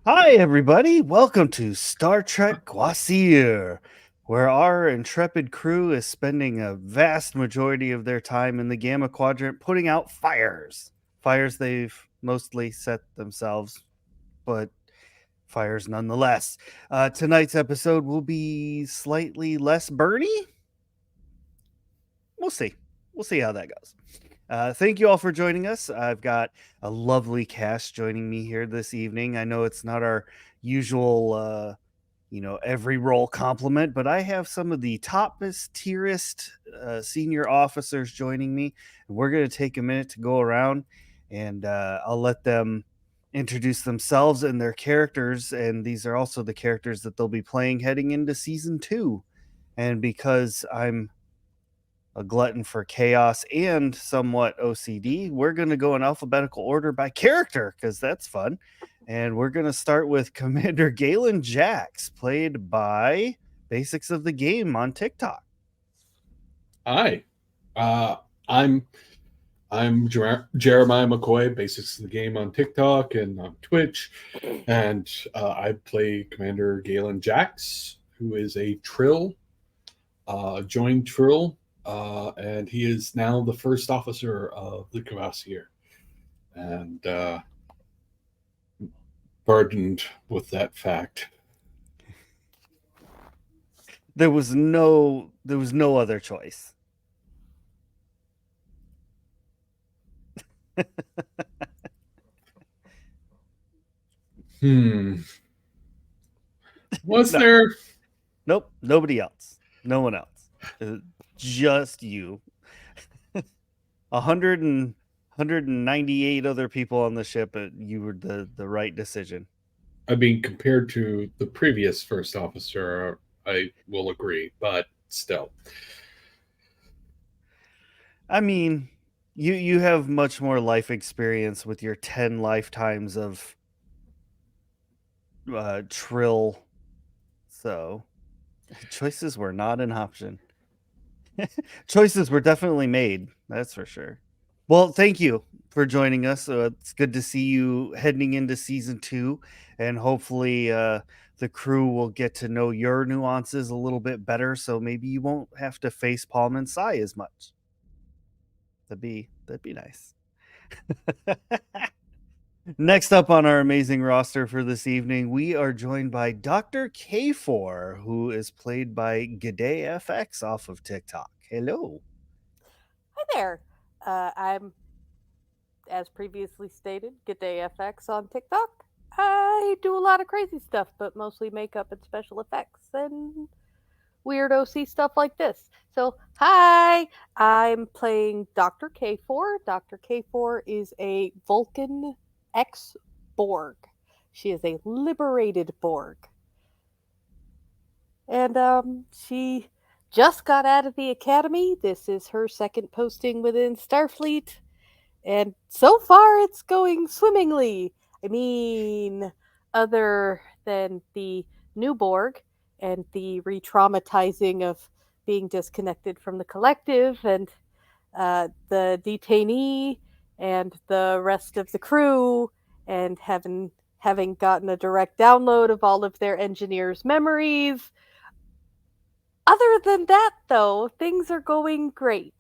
Hi, everybody. Welcome to Star Trek Kvasir, where our intrepid crew is spending a vast majority of their time in the Gamma Quadrant putting out fires. Fires they've mostly set themselves, but fires nonetheless. Tonight's episode will be slightly less burny. We'll see. We'll see how that goes. Thank you all for joining us. I've got a lovely cast joining me here this evening. I know it's not our usual, every role compliment, but I have some of the toppest, tierest senior officers joining me. And we're going to take a minute to go around and I'll let them introduce themselves and their characters. And these are also the characters that they'll be playing heading into season 2. And because I'm a glutton for chaos and somewhat OCD, we're going to go in alphabetical order by character because that's fun. And we're going to start with Commander Galen Jax, played by Basics of the Game on TikTok. Hi, uh, I'm Jeremiah McCoy, Basics of the Game on TikTok and on Twitch, and I play Commander Galen Jax, who is a Trill, joined Trill, and he is now the first officer of the Kvasir, and burdened with that fact. There was no other choice. Hmm. Was No, there? nope, nobody else. No one else. Just you. 198 other people on the ship, you were the right decision. I mean, compared to the previous first officer, I will agree, but still. I mean, you have much more life experience with your 10 lifetimes of Trill, so choices were not an option. Choices were definitely made, that's for sure. Well, thank you for joining us. It's good to see you heading into season 2, and hopefully the crew will get to know your nuances a little bit better, so maybe you won't have to face Palm and Sai as much. That'd be nice. Next up on our amazing roster for this evening, we are joined by Dr. K4, who is played by G'day FX off of TikTok. Hello. Hi there. I'm, as previously stated, G'day FX on TikTok. I do a lot of crazy stuff, but mostly makeup and special effects and weird OC stuff like this. So, hi, I'm playing Dr. K4. Dr. K4 is a Vulcan ex Borg. She is a liberated Borg. And she just got out of the academy. This is her second posting within Starfleet. And so far, it's going swimmingly. I mean, other than the new Borg and the re traumatizing of being disconnected from the collective and the detainee and the rest of the crew and having gotten a direct download of all of their engineers' memories. Other than that, though, things are going great.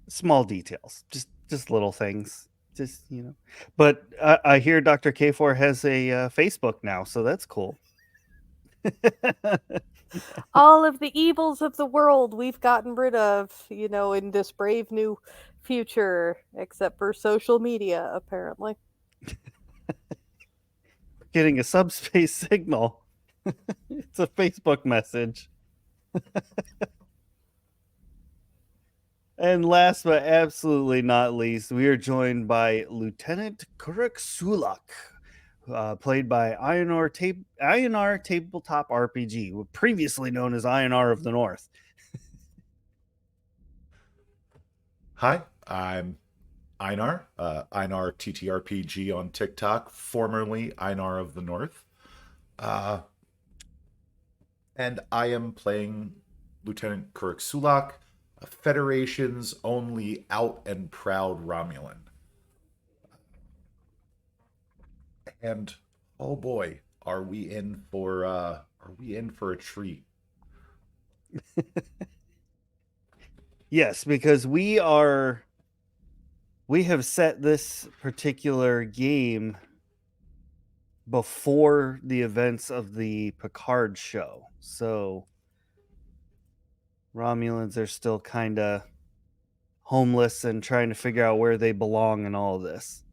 Small details, just little things. Just. But I hear Dr. K4 has a Facebook now, so that's cool. All of the evils of the world we've gotten rid of, in this brave new future, except for social media, apparently. Getting a subspace signal. It's a Facebook message. And last but absolutely not least, we are joined by Lieutenant Kuruk Sulak, played by INR Tabletop RPG, previously known as INR of the North. Hi, I'm Einar, Einar TTRPG on TikTok, formerly Einar of the North. And I am playing Lieutenant Kuruk Sulak, a Federation's only out and proud Romulan. And oh boy, are we in for a treat? Yes, because we have set this particular game before the events of the Picard show. So Romulans are still kind of homeless and trying to figure out where they belong in all of this.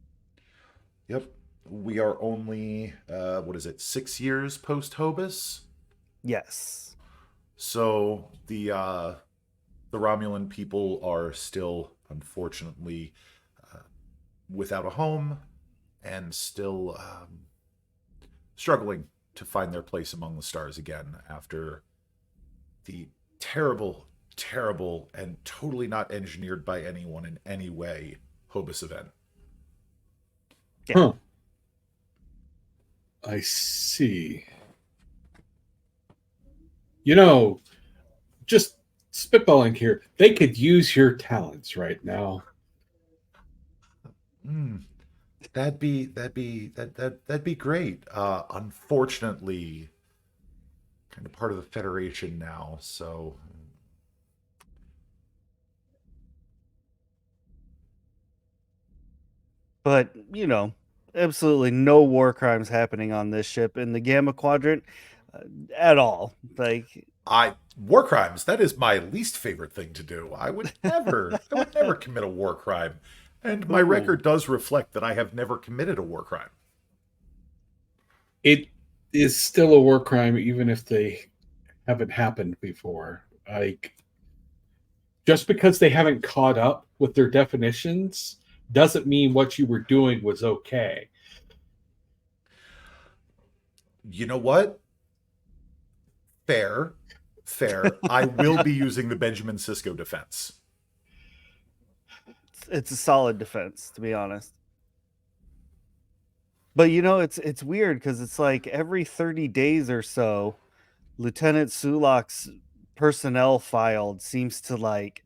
Yep. We are only 6 years post Hobus? Yes. So the Romulan people are still, unfortunately, without a home and still struggling to find their place among the stars again after the terrible, terrible, and totally not engineered by anyone in any way Hobus event. Yeah. Huh. I see. Just spitballing here, they could use your talents right now. That'd be great. Unfortunately, kind of part of the Federation now, so But, absolutely no war crimes happening on this ship in the Gamma Quadrant at all. Like, war crimes, that is my least favorite thing to do. I would never commit a war crime. And my record does reflect that I have never committed a war crime. It is still a war crime, even if they haven't happened before. Like, just because they haven't caught up with their definitions doesn't mean what you were doing was okay. You know what? Fair. I will be using the Benjamin Sisko defense. it's a solid defense, to be honest. But it's weird because it's like every 30 days or so, Lieutenant Sulak's personnel file seems to like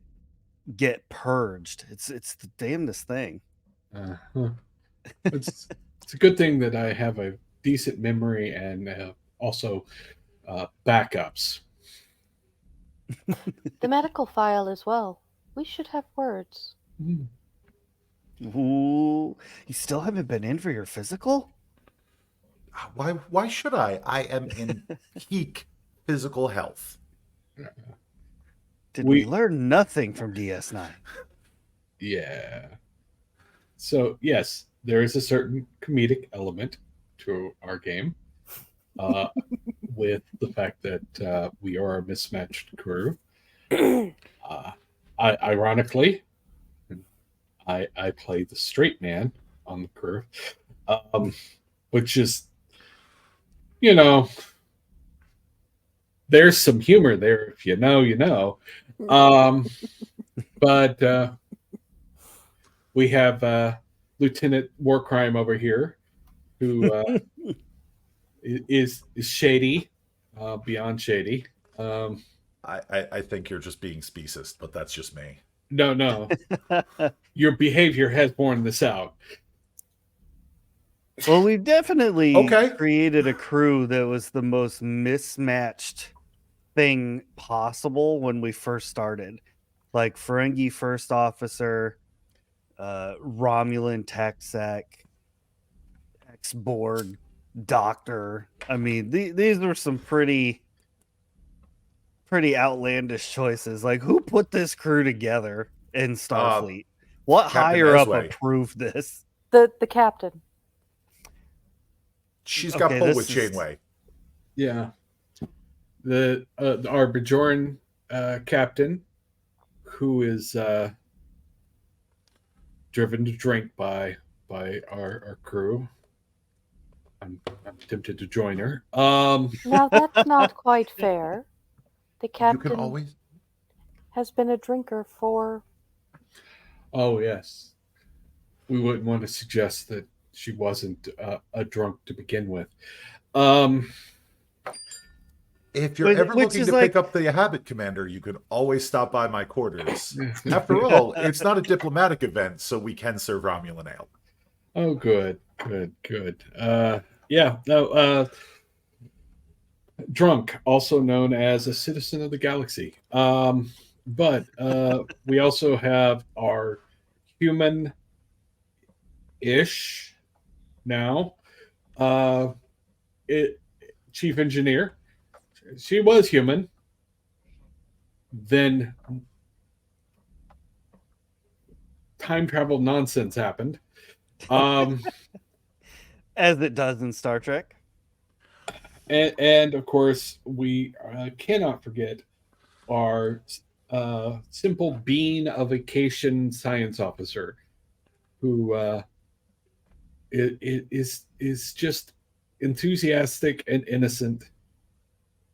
get purged. It's the damnedest thing. It's a good thing that I have a decent memory and also backups. The medical file as well. We should have words. Ooh, you still haven't been in for your physical? Why should I? I am in peak physical health. Did we learn nothing from DS9? Yeah. So, yes, there is a certain comedic element to our game with the fact that we are a mismatched crew. Ironically, I play the straight man on the crew, which is, there's some humor there. If you know, you know. But we have Lieutenant Warcrime over here, who is shady, beyond shady. I think you're just being speciest, but that's just me. No. Your behavior has borne this out. Well, we've definitely created a crew that was the most mismatched thing possible when we first started. Like Ferengi First Officer, Romulan TechSec, ex-Borg Doctor. I mean, these were some pretty outlandish choices. Like, who put this crew together in Starfleet? What Captain higher up Mesway. approved this? The captain. She's got pull with Janeway. Yeah. The our Bajoran captain, who is driven to drink by our crew. I'm tempted to join her. Now that's not quite fair. The captain always has been a drinker for... Oh, yes. We wouldn't want to suggest that she wasn't a drunk to begin with. If you're ever looking to pick up the habit, Commander, you can always stop by my quarters. After all, it's not a diplomatic event, so we can serve Romulan ale. Oh, good, good, good. Yeah. No. Drunk, also known as a citizen of the galaxy. But we also have our human-ish now. Uh, it, chief engineer. She was human. Then time travel nonsense happened. Um, As it does in Star Trek. and of course, we cannot forget our simple being a vacation science officer who is just enthusiastic and innocent,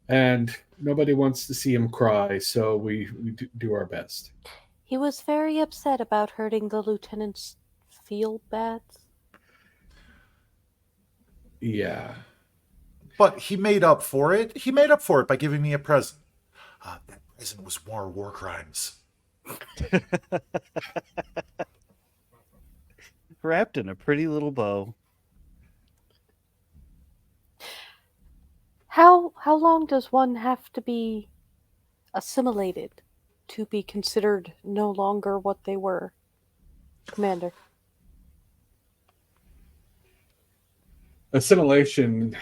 and nobody wants to see him cry. So we do our best. He was very upset about hurting the lieutenant's field bats. Yeah, But he made up for it. He made up for it by giving me a present. That present was more war crimes. Wrapped in a pretty little bow. How long does one have to be assimilated to be considered no longer what they were, Commander? assimilation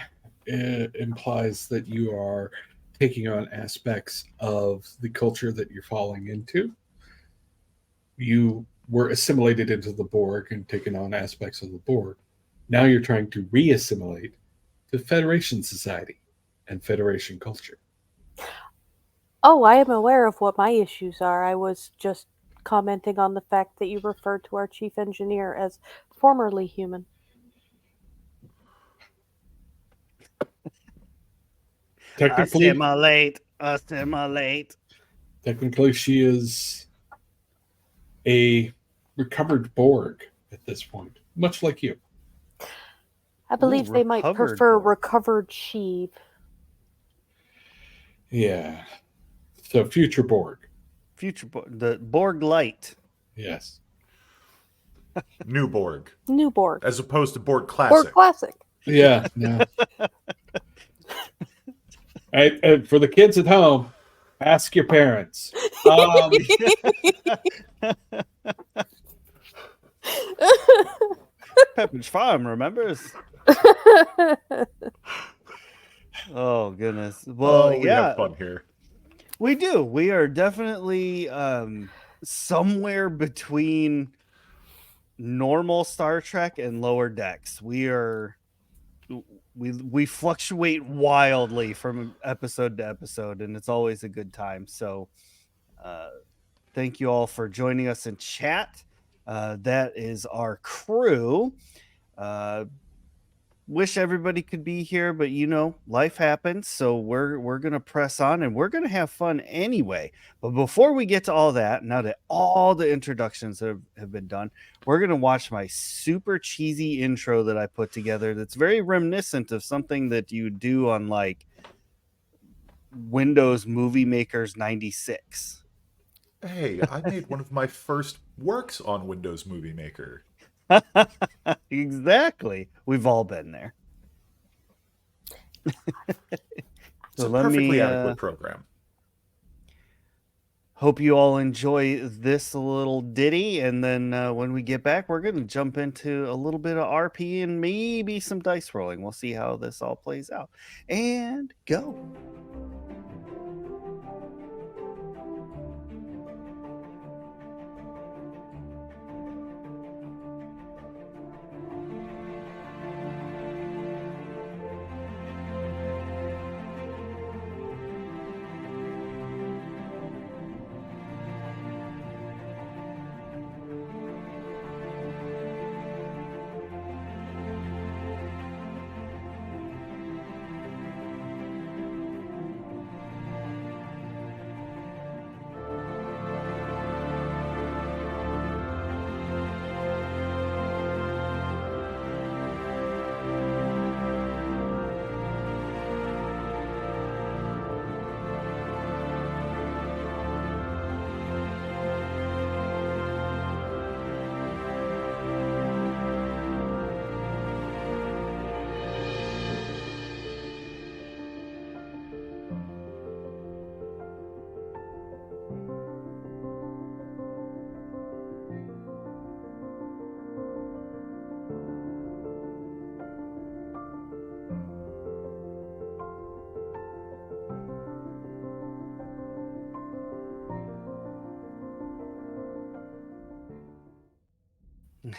implies that you are taking on aspects of the culture that you're falling into. You were assimilated into the Borg and taken on aspects of the Borg. Now you're trying to re-assimilate to Federation society and Federation culture. Oh, I am aware of what my issues are. I was just commenting on the fact that you referred to our chief engineer as formerly human. Technically, Assimilate. technically, she is a recovered Borg at this point, much like you. I believe they might recovered prefer Borg. recovered Sheev. Yeah. So future Borg. The Borg Light. Yes. New Borg, New Borg. as opposed to Borg Borg Classic. Classic. Yeah. No. And for the kids at home, ask your parents. Pepperidge Farm remembers. Oh goodness. Well, We yeah, have fun here. we do. We are definitely somewhere between normal Star Trek and Lower Decks. We fluctuate wildly from episode to episode, and it's always a good time. So thank you all for joining us in chat. That is our crew. Wish everybody could be here, but life happens, so we're gonna press on and we're gonna have fun anyway. But before we get to all that, now that all the introductions have been done, we're gonna watch my super cheesy intro that I put together that's very reminiscent of something that you do on like Windows Movie Maker's 96. Hey, I made one of my first works on Windows Movie Maker. Exactly. We've all been there. It's So a let perfectly me adequate program. hope you all enjoy this little ditty, and then when we get back, we're going to jump into a little bit of RP and maybe some dice rolling. We'll see how this all plays out. And go.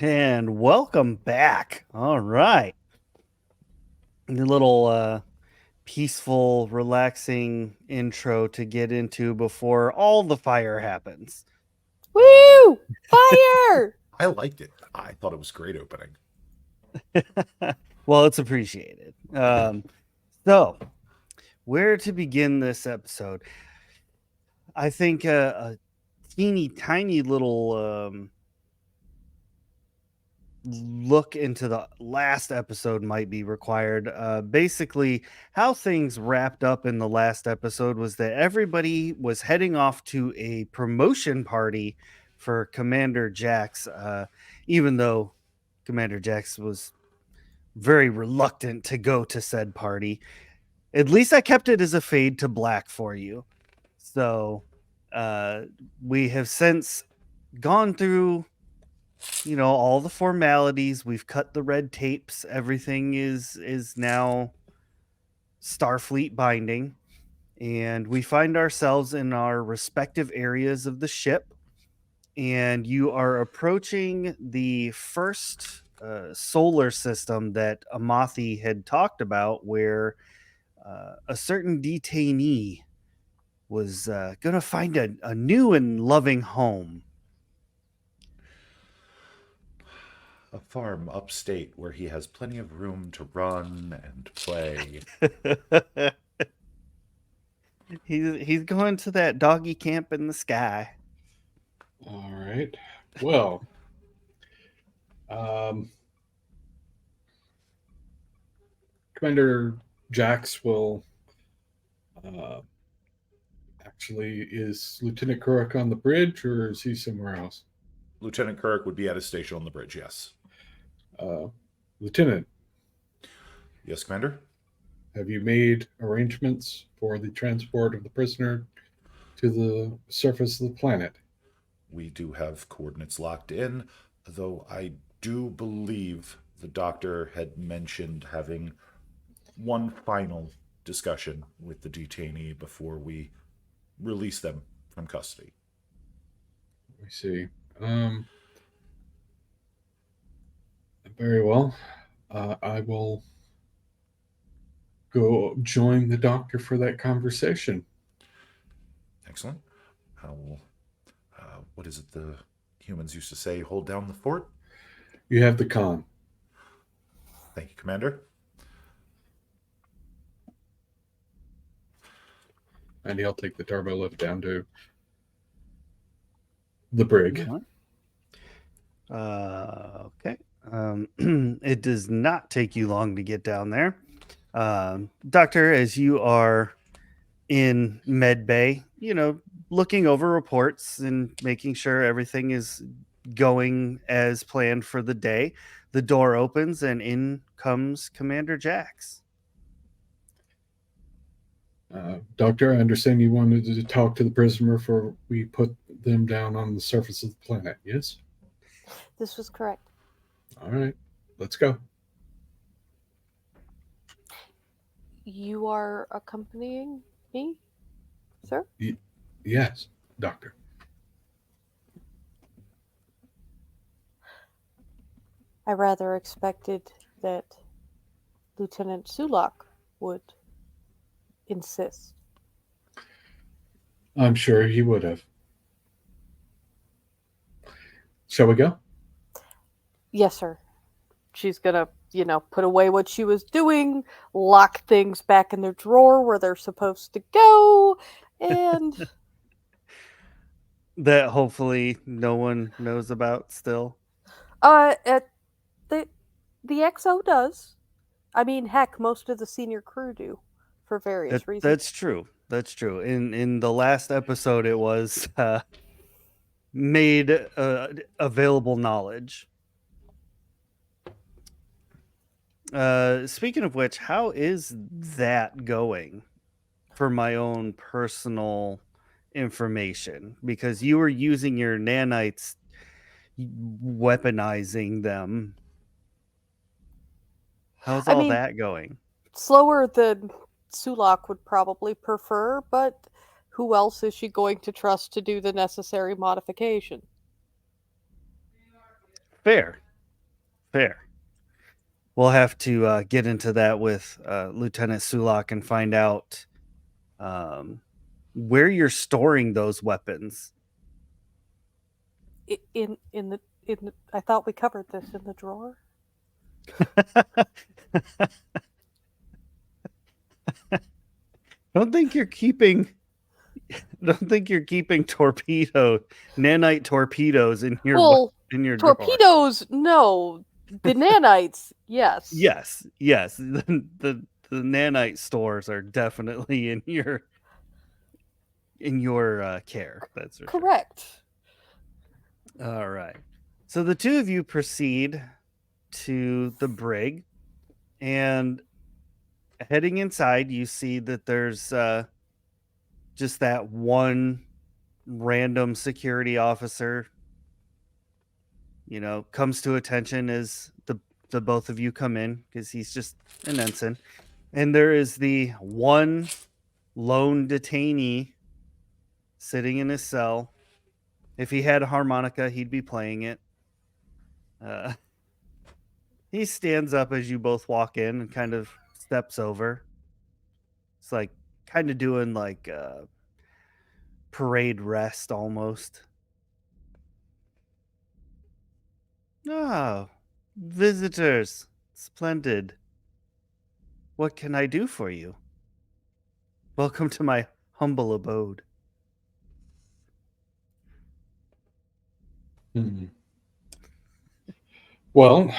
And welcome back. All right. A little peaceful, relaxing intro to get into before all the fire happens. Woo! Fire! I liked it. I thought it was a great opening. Well, it's appreciated. So, where to begin this episode? I think a teeny tiny little look into the last episode might be required. Basically, how things wrapped up in the last episode was that everybody was heading off to a promotion party for Commander Jax, even though Commander Jax was very reluctant to go to said party. At least I kept it as a fade to black for you. So we have since gone through all the formalities. We've cut the red tapes. Everything is now Starfleet binding, and we find ourselves in our respective areas of the ship, and you are approaching the first solar system that Amathi had talked about, where a certain detainee was going to find a new and loving home. A farm upstate where he has plenty of room to run and play. He's going to that doggy camp in the sky. All right. Well, Commander Jax will actually, is Lieutenant Kuruk on the bridge, or is he somewhere else? Lieutenant Kirk would be at a station on the bridge, yes. Lieutenant, Yes, Commander? have you made arrangements for the transport of the prisoner to the surface of the planet? We do have coordinates locked in, though I do believe the doctor had mentioned having one final discussion with the detainee before we release them from custody. We see. Very well. I will go join the doctor for that conversation. Excellent. I will, what is it the humans used to say, hold down the fort? You have the con. Thank you, Commander. And he'll take the turbo lift down to the brig. Okay. It does not take you long to get down there. Doctor, as you are in med bay, looking over reports and making sure everything is going as planned for the day, the door opens and in comes Commander Jax. Doctor, I understand you wanted to talk to the prisoner before we put them down on the surface of the planet, yes? This was correct. All right, let's go. You are accompanying me, sir? Yes, Doctor. I rather expected that Lieutenant Sulak would insist. I'm sure he would have. Shall we go? Yes, sir. She's gonna, put away what she was doing, lock things back in their drawer where they're supposed to go, and That hopefully no one knows about still. the XO does. I mean, heck, most of the senior crew do, for various reasons. That's true. That's true. In the last episode, it was made available knowledge. Speaking of which, how is that going for my own personal information? Because you were using your nanites, weaponizing them. How's that going? Slower than Sulak would probably prefer, but who else is she going to trust to do the necessary modification? Fair. Fair. We'll have to get into that with Lieutenant Sulak and find out where you're storing those weapons. In the I thought we covered this in the drawer. Don't think you're keeping nanite torpedoes in your Well, in your drawer. torpedoes, no. The nanites, yes. Yes. The nanite stores are definitely in your care. That's for sure. Correct. All right. So the two of you proceed to the brig, and heading inside, you see that there's just that one random security officer, comes to attention as the both of you come in, because he's just an ensign. And there is the one lone detainee sitting in his cell. If he had a harmonica, he'd be playing it. He stands up as you both walk in and kind of steps over. It's like kind of doing like parade rest almost. Oh, visitors. Splendid. What can I do for you? Welcome to my humble abode. Mhm. Well,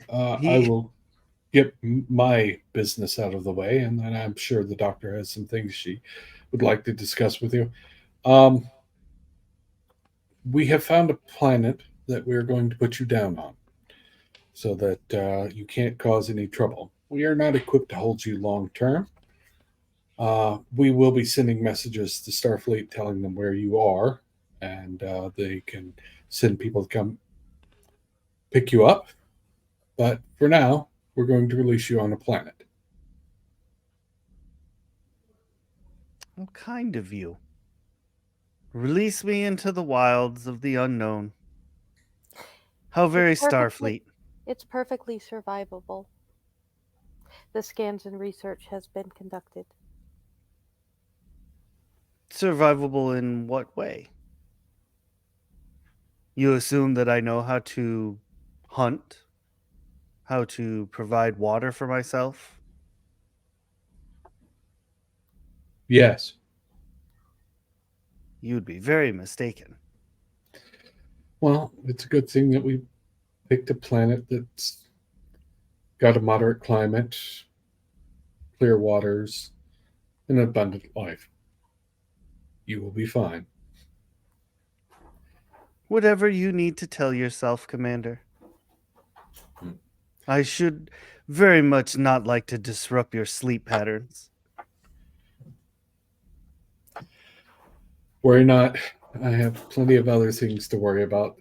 I He- will get my business out of the way, and then I'm sure the doctor has some things she would like to discuss with you. We have found a planet that we're going to put you down on so that you can't cause any trouble. We are not equipped to hold you long term. We will be sending messages to Starfleet telling them where you are, and they can send people to come pick you up. But for now, we're going to release you on a planet. How kind of you. Release me into the wilds of the unknown. How very Starfleet. It's perfectly survivable. The scans and research has been conducted. Survivable in what way? You assume that I know how to hunt, how to provide water for myself? Yes. You'd be very mistaken. Well, it's a good thing that we picked a planet that's got a moderate climate, clear waters, and abundant life. You will be fine. Whatever you need to tell yourself, Commander. I should very much not like to disrupt your sleep patterns. Worry not. I have plenty of other things to worry about.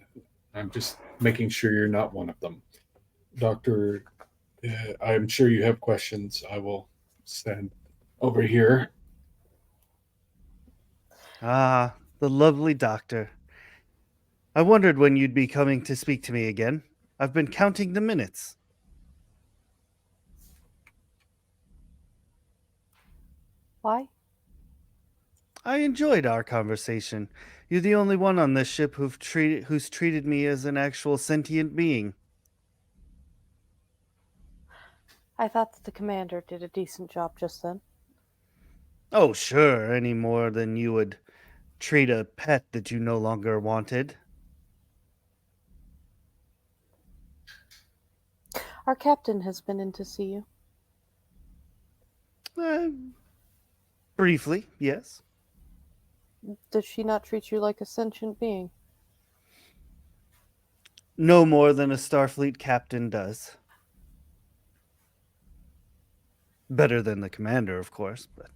I'm just making sure you're not one of them. Doctor, I'm sure you have questions. I will stand over here. Ah, the lovely doctor. I wondered when you'd be coming to speak to me again. I've been counting the minutes. Why? I enjoyed our conversation. You're the only one on this ship who's treated me as an actual sentient being. I thought that the commander did a decent job just then. Oh, sure, any more than you would treat a pet that you no longer wanted. Our captain has been in to see you. Briefly, yes. Does she not treat you like a sentient being? No more than a Starfleet captain does. Better than the commander, of course, but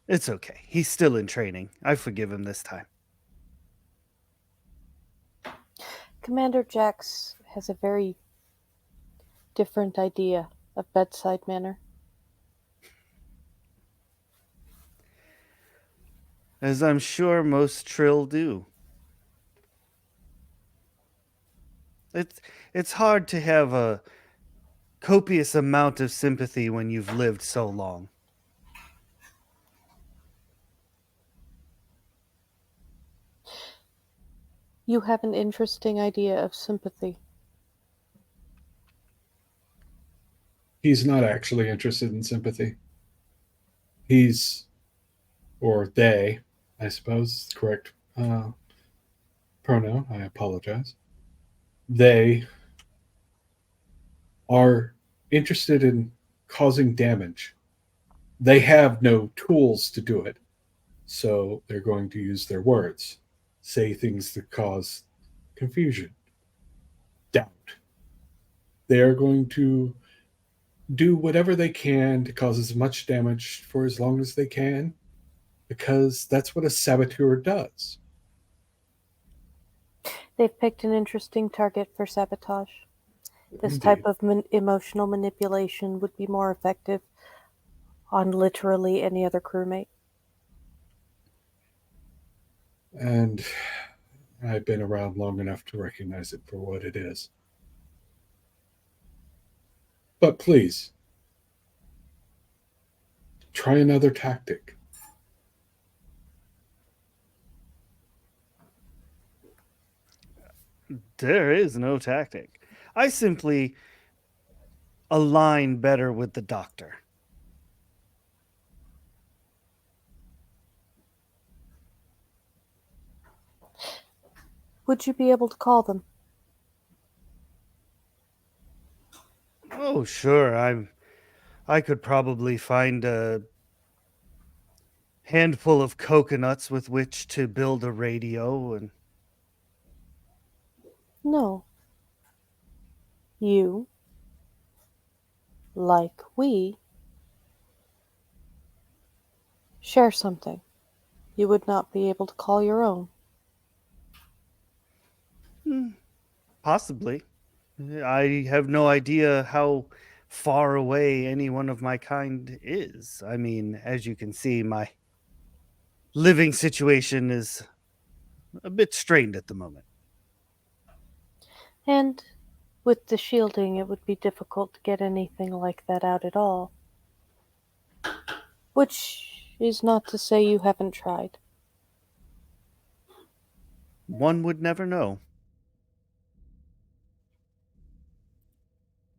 it's okay. He's still in training. I forgive him this time. Commander Jax has a very different idea of bedside manner. As I'm sure most Trill do. It's hard to have a copious amount of sympathy when you've lived so long. You have an interesting idea of sympathy. He's not actually interested in sympathy. He's, or they, I suppose, correct pronoun. I apologize. They are interested in causing damage. They have no tools to do it, so they're going to use their words, say things that cause confusion, doubt. They are going to do whatever they can to cause as much damage for as long as they can, because that's what a saboteur does. They've picked an interesting target for sabotage. This Indeed. type of emotional manipulation would be more effective on literally any other crewmate. And I've been around long enough to recognize it for what it is. But please, try another tactic. There is no tactic. I simply align better with the doctor. Would you be able to call them? Oh, sure. I could probably find a handful of coconuts with which to build a radio and No. You, like we, share something you would not be able to call your own. possibly. I have no idea how far away any one of my kind is. I mean, as you can see, my living situation is a bit strained at the moment. And with the shielding, it would be difficult to get anything like that out at all. Which is not to say you haven't tried. One would never know.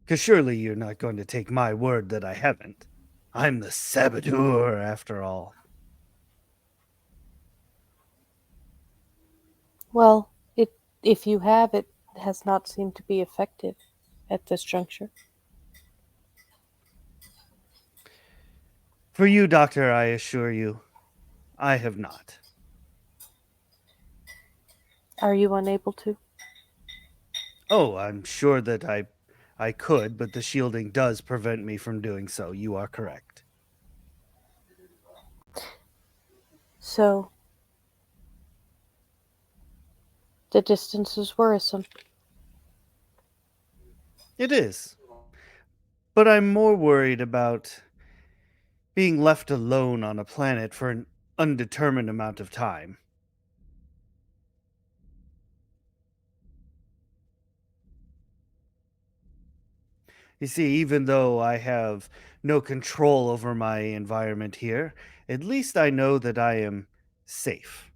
Because surely you're not going to take my word that I haven't. I'm the saboteur, after all. Well, if you have, it has not seemed to be effective at this juncture. For you, Doctor, I assure you, I have not. Are you unable to? Oh, I'm sure that I could, but the shielding does prevent me from doing so. You are correct. So, the distance is worrisome. It is. But I'm more worried about being left alone on a planet for an undetermined amount of time. You see, even though I have no control over my environment here, at least I know that I am safe.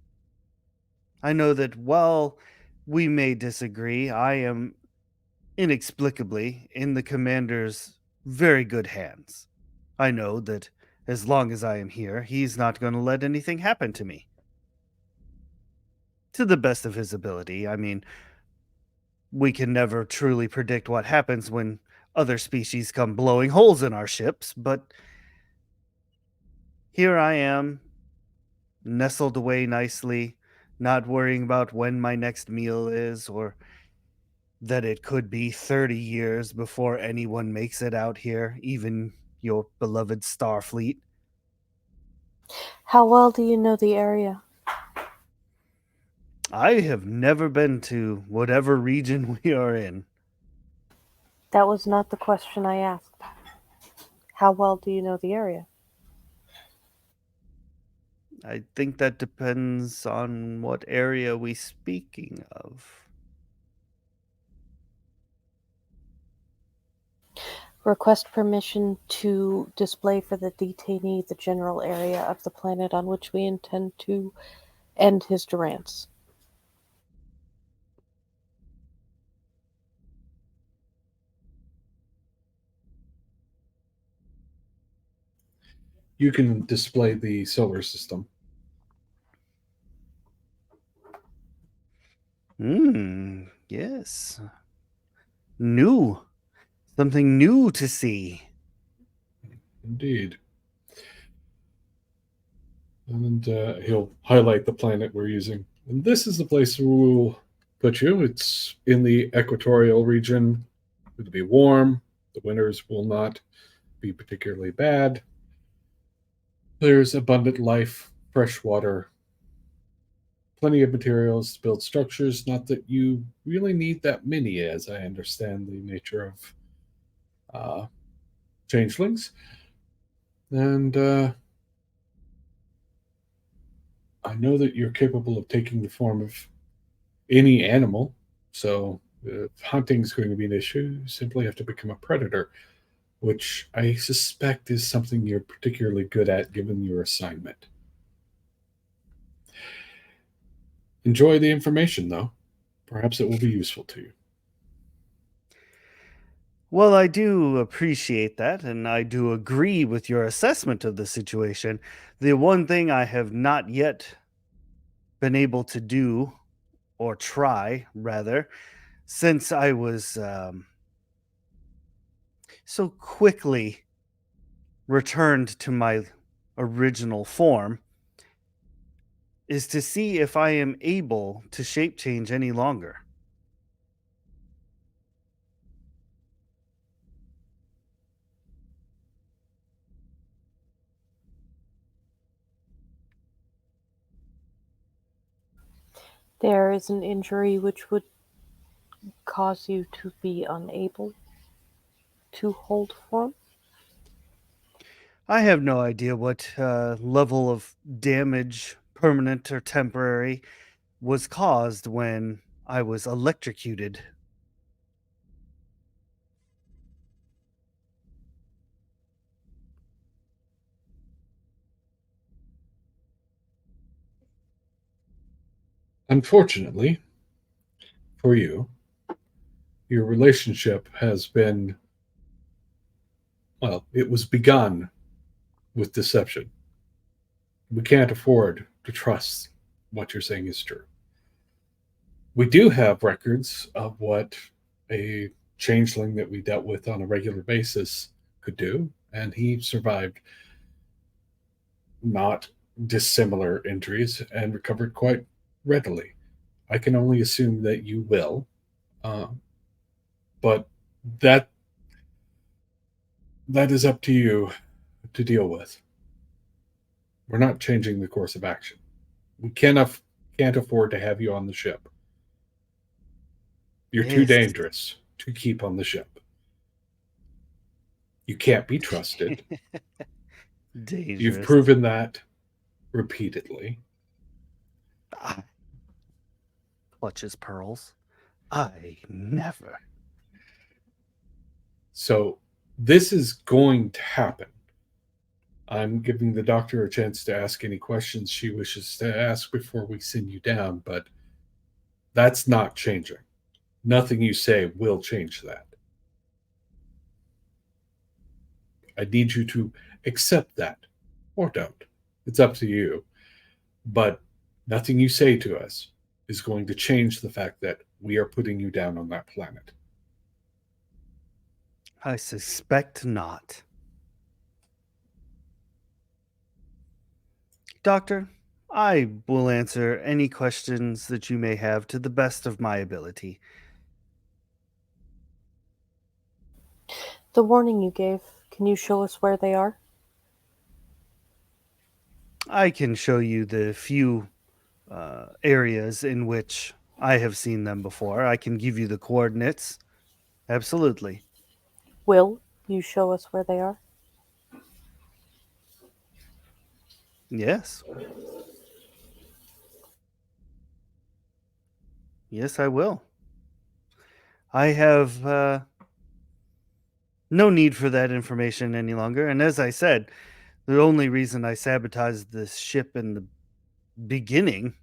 I know that while we may disagree, I am inexplicably in the commander's very good hands. I know that as long as I am here, he's not going to let anything happen to me. To the best of his ability. I mean, we can never truly predict what happens when other species come blowing holes in our ships, but here I am, nestled away nicely, not worrying about when my next meal is or that it could be 30 years before anyone makes it out here, even your beloved Starfleet. How well do you know the area? I have never been to whatever region we are in. That was not the question I asked. How well do you know the area? I think that depends on what area we speaking of. Request permission to display for the detainee the general area of the planet on which we intend to end his durance. You can display the solar system. Yes. New. Something new to see. Indeed. And he'll highlight the planet we're using. And this is the place where we'll put you. It's in the equatorial region. It'll be warm. The winters will not be particularly bad. There's abundant life, fresh water, plenty of materials to build structures. Not that you really need that many, as I understand the nature of changelings. And I know that you're capable of taking the form of any animal. So if hunting is going to be an issue, you simply have to become a predator, which I suspect is something you're particularly good at given your assignment. Enjoy the information, though. Perhaps it will be useful to you. Well, I do appreciate that, and I do agree with your assessment of the situation. The one thing I have not yet been able to do, or try, rather, since I was so quickly returned to my original form, is to see if I am able to shape change any longer. There is an injury which would cause you to be unable to hold form. I have no idea what level of damage, permanent or temporary, was caused when I was electrocuted. Unfortunately for you, your relationship has been, well, it was begun with deception. We can't afford to trust what you're saying is true. We do have records of what a changeling that we dealt with on a regular basis could do, and he survived not dissimilar injuries and recovered quite readily. I can only assume that you will, uh, but that that is up to you to deal with. We're not changing the course of action. We can't afford to have you on the ship. You're too Yes. dangerous to keep on the ship. You can't be trusted. You've Dangerous. proven that repeatedly. Ah, clutches pearls. I never. So this is going to happen. I'm giving the doctor a chance to ask any questions she wishes to ask before we send you down, but that's not changing. Nothing you say will change that. I need you to accept that or don't. It's up to you. But nothing you say to us is going to change the fact that we are putting you down on that planet. I suspect not. Doctor, I will answer any questions that you may have to the best of my ability. The warning you gave, can you show us where they are? I can show you the few areas in which I have seen them before. I can give you the coordinates. Absolutely. Will you show us where they are? Yes. Yes, I will. I have No need for that information any longer. And as I said, the only reason I sabotaged this ship in the beginning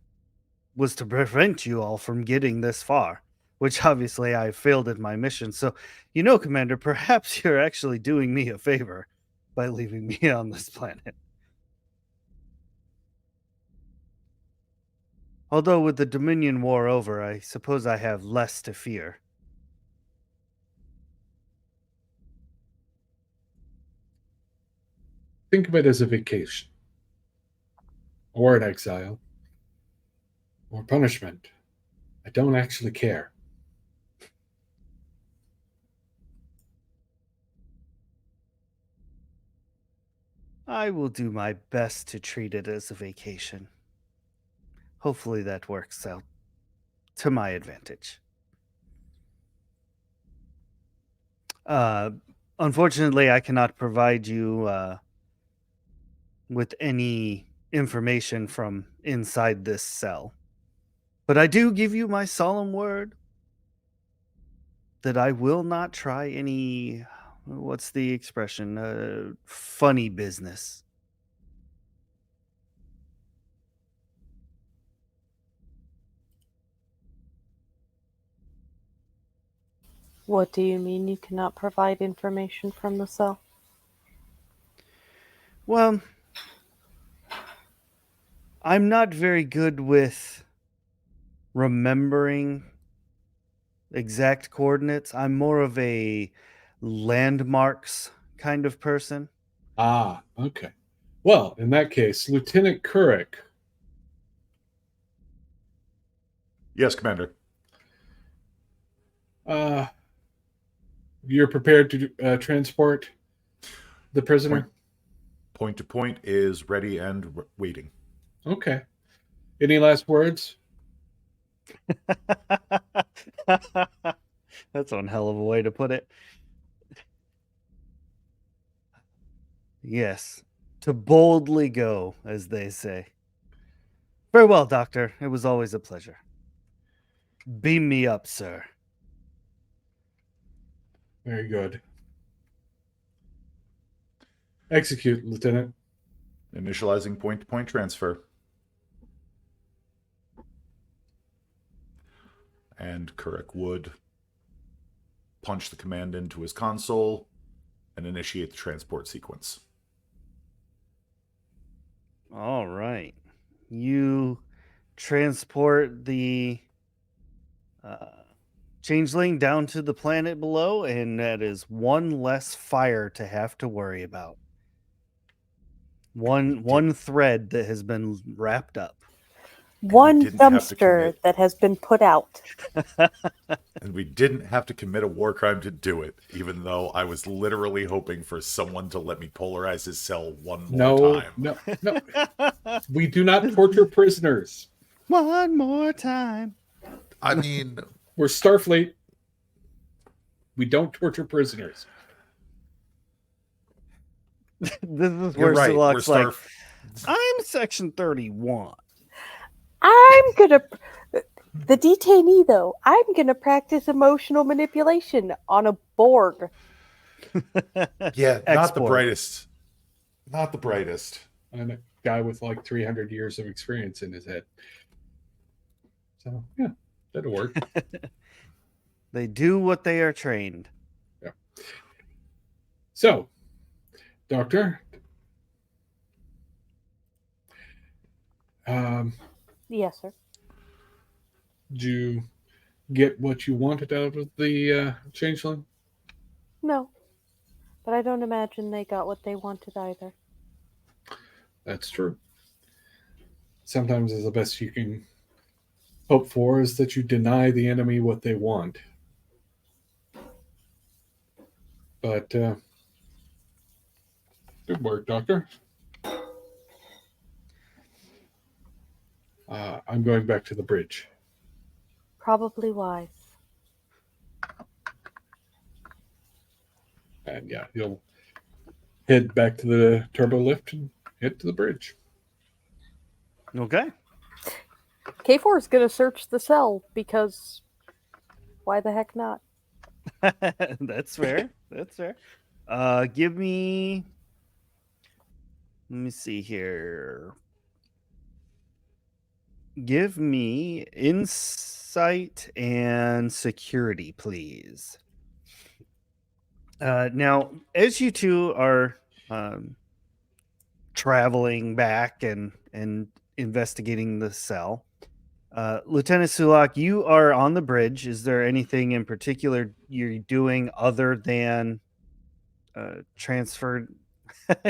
was to prevent you all from getting this far, which obviously I failed at my mission. So, Commander, perhaps you're actually doing me a favor by leaving me on this planet. Although with the Dominion War over, I suppose I have less to fear. Think of it as a vacation, or an exile, or punishment. I don't actually care. I will do my best to treat it as a vacation. Hopefully that works out to my advantage. Unfortunately, I cannot provide you with any information from inside this cell. But I do give you my solemn word that I will not try any, what's the expression, funny business. What do you mean you cannot provide information from the cell? Well, I'm not very good with remembering exact coordinates. I'm more of a landmarks kind of person. Ah, okay. Well, in that case, Lieutenant Couric, Yes, Commander. you're prepared to transport the prisoner? Point to point is ready and waiting. Okay. Any last words? That's one hell of a way to put it. Yes, to boldly go, as they say. Very well, Doctor. It was always a pleasure. Beam me up, sir. Very good. Execute, Lieutenant. Initializing point to point transfer. And Couric would punch the command into his console and initiate the transport sequence. All right. You transport the changeling down to the planet below, and that is one less fire to have to worry about. One thread that has been wrapped up. One didn't have to dumpster commit. that has been put out. And we didn't have to commit a war crime to do it, even though I was literally hoping for someone to let me polarize his cell one more time. No. We do not torture prisoners. One more time. I mean, We're Starfleet. We don't torture prisoners. This is you're where right. We're Silak's like, I'm Section 31. The detainee, though, I'm gonna practice emotional manipulation on a Borg. Yeah, not the Export. brightest. Not the brightest. And a guy with like 300 years of experience in his head. So, yeah, that'll work. They do what they are trained. So, Doctor, Yes, sir. did you get what you wanted out of the changeling? No. But I don't imagine they got what they wanted either. That's true. Sometimes the best you can hope for is that you deny the enemy what they want. But good work, Doctor. I'm going back to the bridge. Probably wise. And yeah, you'll head back to the turbo lift and head to the bridge. Okay. K4 is gonna search the cell because why the heck not? That's fair. That's fair. Give me. Let me see here. Give me insight and security, please. Now, as you two are traveling back and investigating the cell, Lieutenant Sulak, you are on the bridge. Is there anything in particular you're doing other than transferred?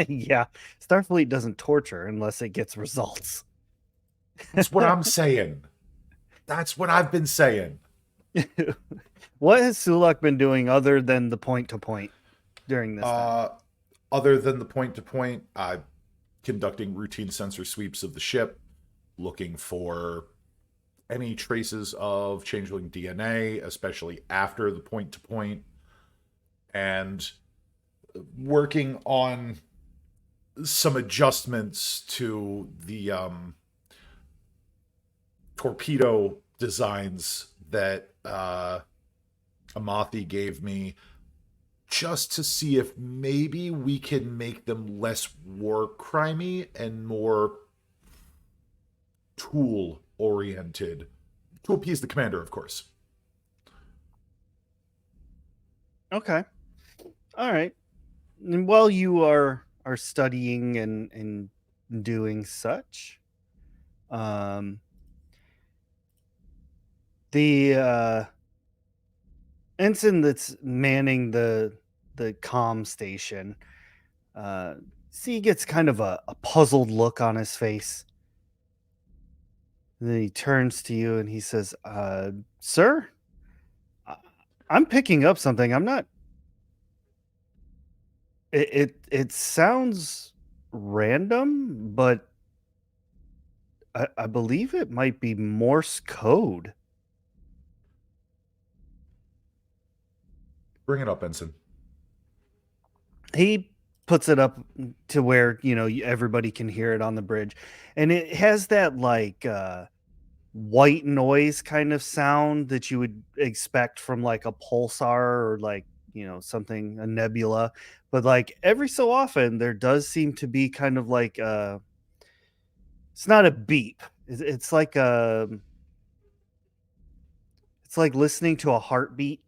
Yeah, Starfleet doesn't torture unless it gets results. That's what I'm saying. That's what I've been saying. What has Sulak been doing other than the point to point during this time? Other than the point to point, conducting routine sensor sweeps of the ship, looking for any traces of changeling DNA, especially after the point to point, and working on some adjustments to the torpedo designs that Amathi gave me, just to see if maybe we can make them less war crimey and more tool oriented, to appease the commander, of course. Okay. All right. And while you are studying and doing such, the ensign that's manning the comm station, see, he gets kind of a puzzled look on his face. And then he turns to you and he says, "Sir, I'm picking up something. I'm not. It sounds random, but I believe it might be Morse code." Bring it up, Ensign. He puts it up to where everybody can hear it on the bridge, and it has that like white noise kind of sound that you would expect from like a pulsar or like something, a nebula, but like every so often there does seem to be kind of like it's not a beep, it's like it's like listening to a heartbeat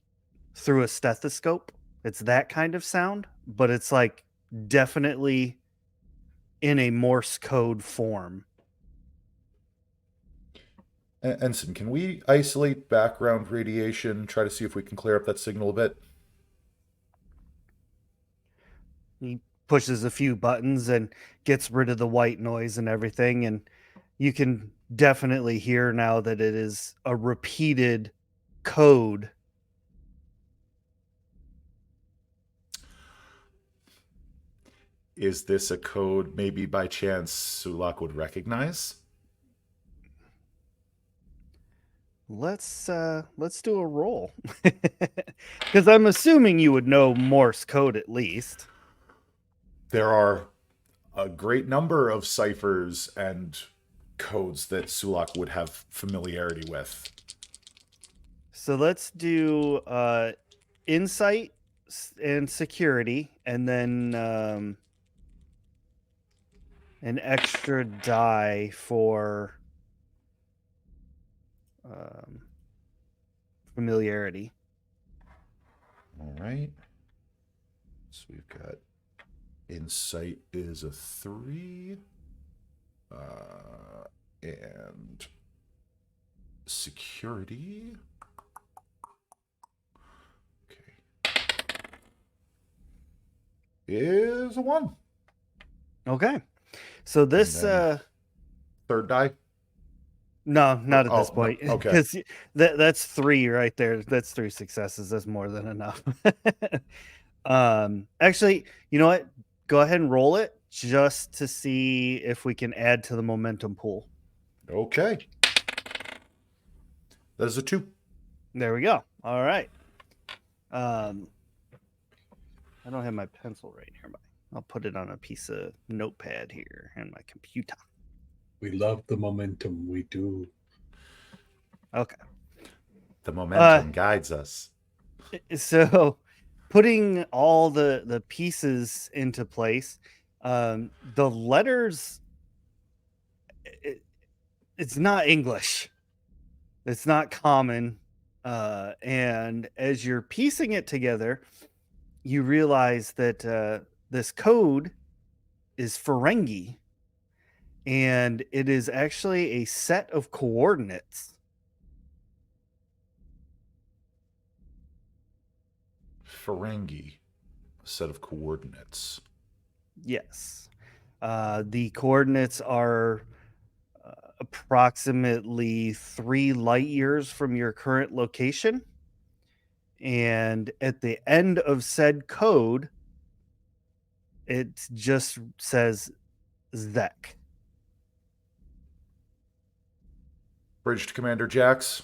through a stethoscope. It's that kind of sound, but it's like definitely in a Morse code form. Ensign, can we isolate background radiation, try to see if we can clear up that signal a bit? He pushes a few buttons and gets rid of the white noise and everything, and you can definitely hear now that it is a repeated code. Is this a code maybe by chance Sulak would recognize? Let's do a roll. Because I'm assuming you would know Morse code at least. There are a great number of ciphers and codes that Sulak would have familiarity with. So let's do insight and security, and then an extra die for familiarity. All right. So we've got insight is a 3. And security. Okay. Is a 1. Okay. So this third die? no, not at this Oh, point. no. Okay. Because that's 3 right there. That's 3 successes. That's more than enough. Actually, you know what? Go ahead and roll it just to see if we can add to the momentum pool. Okay. That is a 2. There we go. All right. I don't have my pencil right nearby. I'll put it on a piece of notepad here in my computer. We love the momentum. We do. Okay. The momentum guides us. So putting all the pieces into place, the letters, it's not English. It's not common. And as you're piecing it together, you realize that this code is Ferengi, and it is actually a set of coordinates. Ferengi, a set of coordinates. Yes. The coordinates are approximately 3 light years from your current location. And at the end of said code, it just says Zek. Bridge to Commander Jax.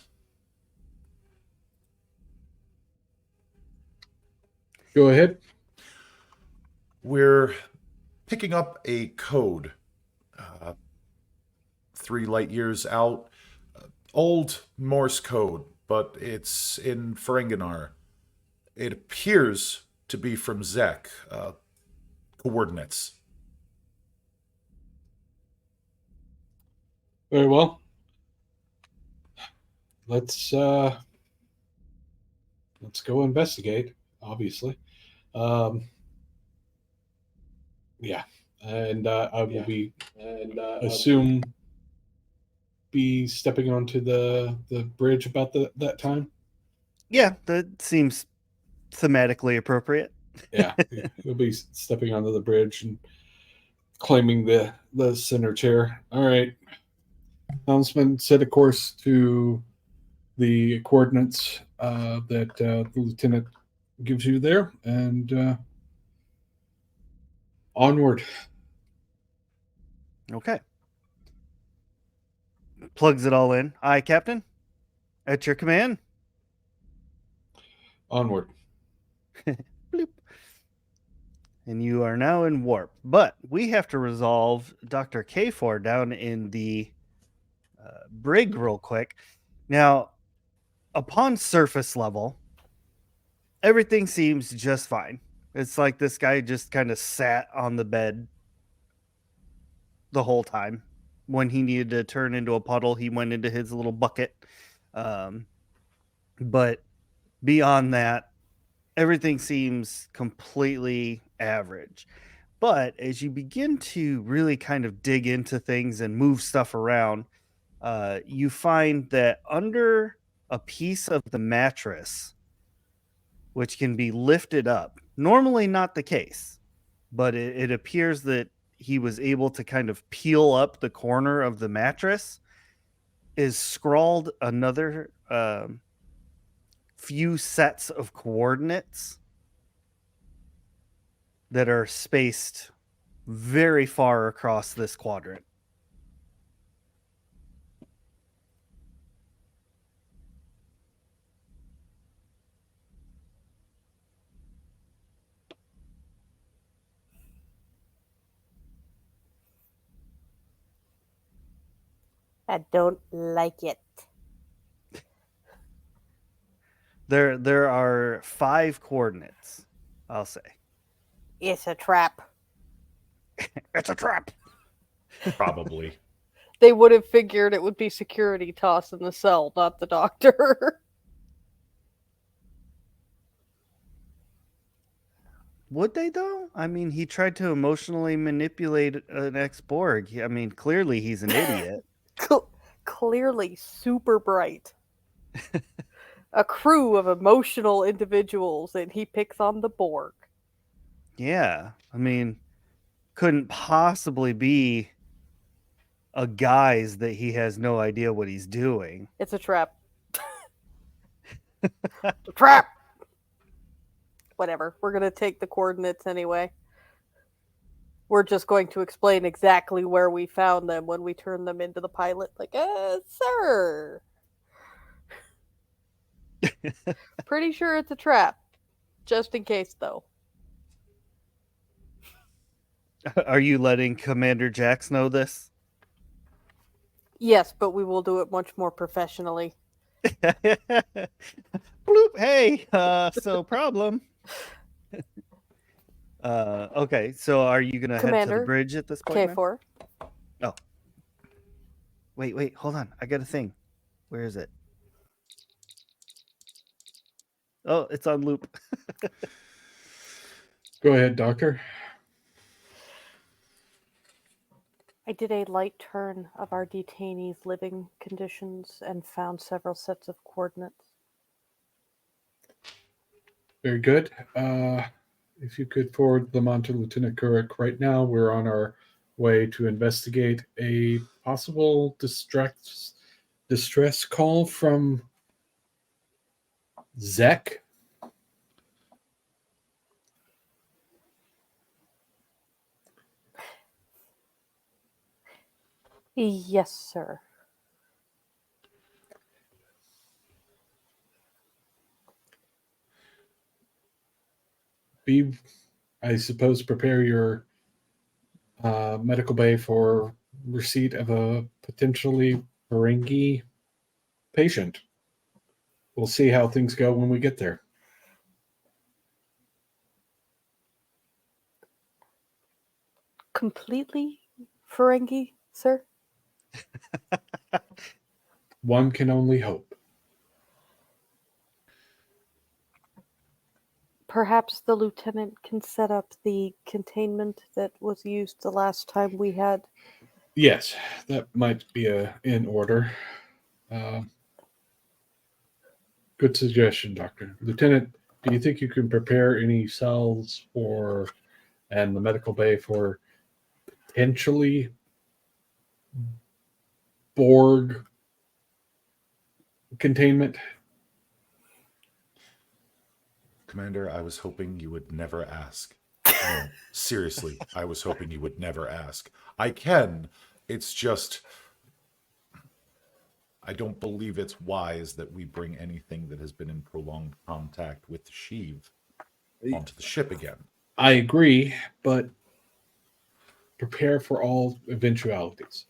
Go ahead. We're picking up a code 3 light years out. Old Morse code, but it's in Ferenginar. It appears to be from Zek. Coordinates. Very well. Let's go investigate. Obviously, yeah, and I will be stepping onto the bridge about that time. Yeah, that seems thematically appropriate. Yeah, we'll be stepping onto the bridge and claiming the center chair. All right, helmsman, set a course to the coordinates that the lieutenant gives you there, and onward. Okay. Plugs it all in. Aye, Captain. At your command. Onward. Bloop. And you are now in warp. But we have to resolve Dr. K4 down in the brig real quick. Now, upon surface level, everything seems just fine. It's like this guy just kind of sat on the bed the whole time. When he needed to turn into a puddle, he went into his little bucket. But beyond that, everything seems completely average. But as you begin to really kind of dig into things and move stuff around, you find that under a piece of the mattress, which can be lifted up, normally not the case, but it appears that he was able to kind of peel up the corner of the mattress, is scrawled another few sets of coordinates that are spaced very far across this quadrant. I don't like it. There are 5 coordinates, I'll say. It's a trap. It's a trap. Probably. They would have figured it would be security toss in the cell, not the doctor. Would they though? I mean, he tried to emotionally manipulate an ex-Borg. I mean, clearly he's an idiot. Clearly super bright. A crew of emotional individuals, and he picks on the Borg. Yeah, I mean, couldn't possibly be a guise that he has no idea what he's doing. It's a trap. A trap! Whatever. We're going to take the coordinates anyway. We're just going to explain exactly where we found them when we turn them into the pilot. Like, sir. Pretty sure it's a trap. Just in case, though. Are you letting Commander Jax know this? Yes, but we will do it much more professionally. Bloop, hey, so problem. Okay, so are you gonna head to the Commander, bridge at this point? Then? K4. Oh, wait, hold on. I got a thing. Where is it? Oh, it's on loop. Go ahead, Doctor. I did a light turn of our detainees' living conditions and found several sets of coordinates. Very good. If you could forward them on to Lieutenant Kurek right now, we're on our way to investigate a possible distress call from Zek. Yes, sir. I suppose, prepare your medical bay for receipt of a potentially Ferengi patient. We'll see how things go when we get there. Completely Ferengi, sir? One can only hope. Perhaps the lieutenant can set up the containment that was used the last time we had. Yes, that might be in order. Good suggestion, Doctor. Lieutenant, do you think you can prepare any cells and the medical bay for potentially Borg containment? Commander, I was hoping you would never ask. No, seriously, I was hoping you would never ask. I can. It's just, I don't believe it's wise that we bring anything that has been in prolonged contact with the Sheev onto the ship again. I agree, but prepare for all eventualities.